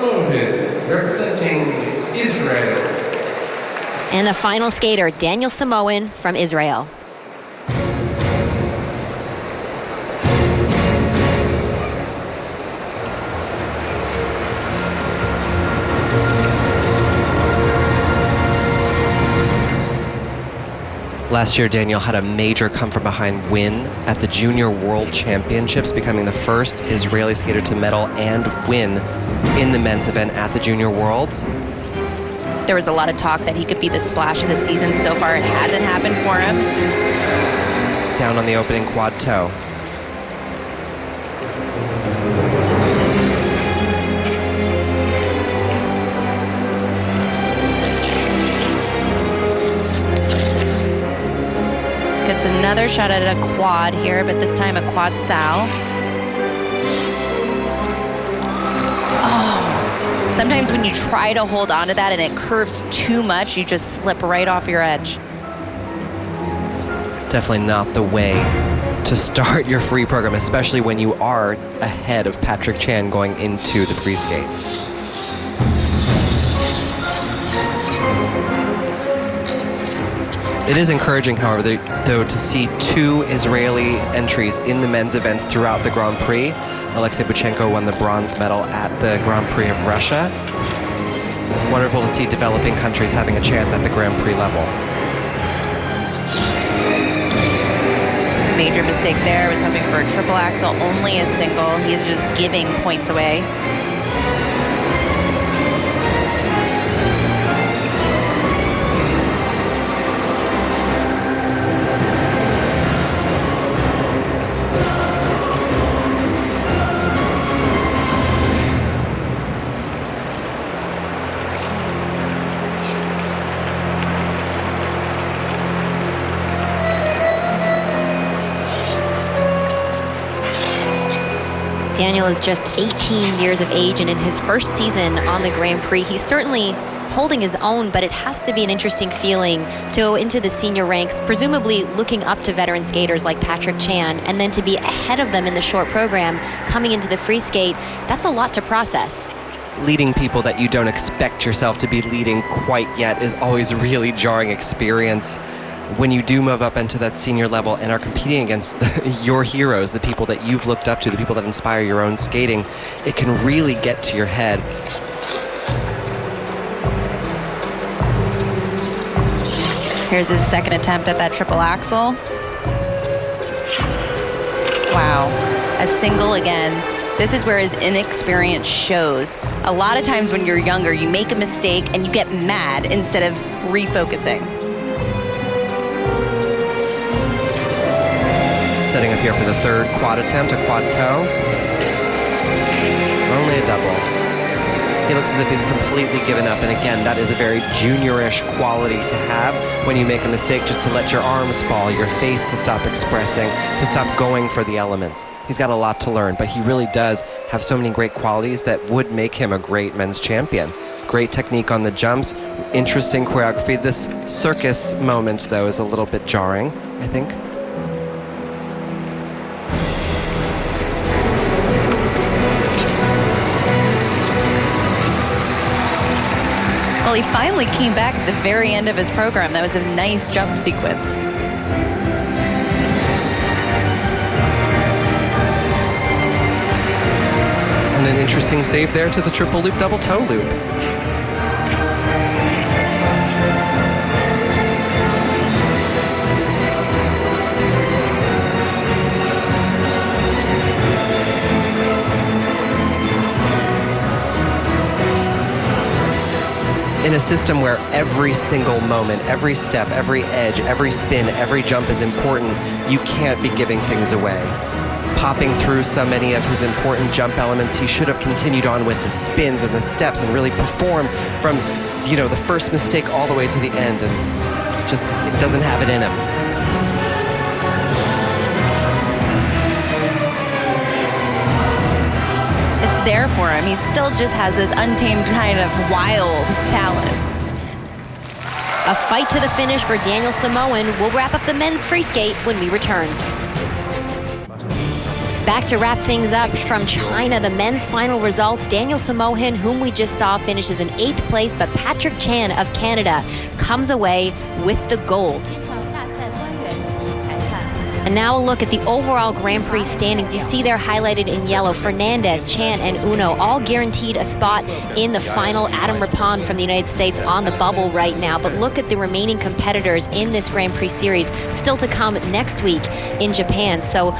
Samohin, representing Israel. And the final skater, Daniel Samohin from Israel. Last year, Daniel had a major come-from-behind win at the Junior World Championships, becoming the first Israeli skater to medal and win in the men's event at the Junior Worlds. There was a lot of talk that he could be the splash of the season. So far, it hasn't happened for him. Down on the opening quad toe. Gets another shot at a quad here, but this time a quad sow. Oh, sometimes when you try to hold on to that and it curves too much, you just slip right off your edge. Definitely not the way to start your free program, especially when you are ahead of Patrick Chan going into the free skate. It is encouraging, however, though, to see two Israeli entries in the men's events throughout the Grand Prix. Alexei Buchenko won the bronze medal at the Grand Prix of Russia. Wonderful to see developing countries having a chance at the Grand Prix level. Major mistake there, was hoping for a triple axel, only a single. He is just giving points away. Daniel is just 18 years of age, and in his first season on the Grand Prix, he's certainly holding his own, but it has to be an interesting feeling to go into the senior ranks, presumably looking up to veteran skaters like Patrick Chan, and then to be ahead of them in the short program, coming into the free skate. That's a lot to process. Leading people that you don't expect yourself to be leading quite yet is always a really jarring experience. When you do move up into that senior level and are competing against your heroes, the people that you've looked up to, the people that inspire your own skating, it can really get to your head. Here's his second attempt at that triple axel. Wow, a single again. This is where his inexperience shows. A lot of times when you're younger, you make a mistake and you get mad instead of refocusing. Setting up here for the third quad attempt, a quad toe. Only a double. He looks as if he's completely given up, and again, that is a very juniorish quality to have when you make a mistake, just to let your arms fall, your face to stop expressing, to stop going for the elements. He's got a lot to learn, but he really does have so many great qualities that would make him a great men's champion. Great technique on the jumps, interesting choreography. This circus moment, though, is a little bit jarring, I think. Well, he finally came back at the very end of his program. That was a nice jump sequence. And an interesting save there to the triple loop, double toe loop. In a system where every single moment, every step, every edge, every spin, every jump is important, you can't be giving things away. Popping through so many of his important jump elements, he should have continued on with the spins and the steps and really performed from, you know, the first mistake all the way to the end, and just it doesn't have it in him. There for him. He still just has this untamed kind of wild talent. A fight to the finish for Daniel Samohin. We'll wrap up the men's free skate when we return. Back to wrap things up from China, the men's final results. Daniel Samohin, whom we just saw, finishes in 8th place, but Patrick Chan of Canada comes away with the gold. And now a look at the overall Grand Prix standings. You see they're highlighted in yellow. Fernandez, Chan, and Uno all guaranteed a spot in the final. Adam Rippon from the United States on the bubble right now. But look at the remaining competitors in this Grand Prix series still to come next week in Japan. So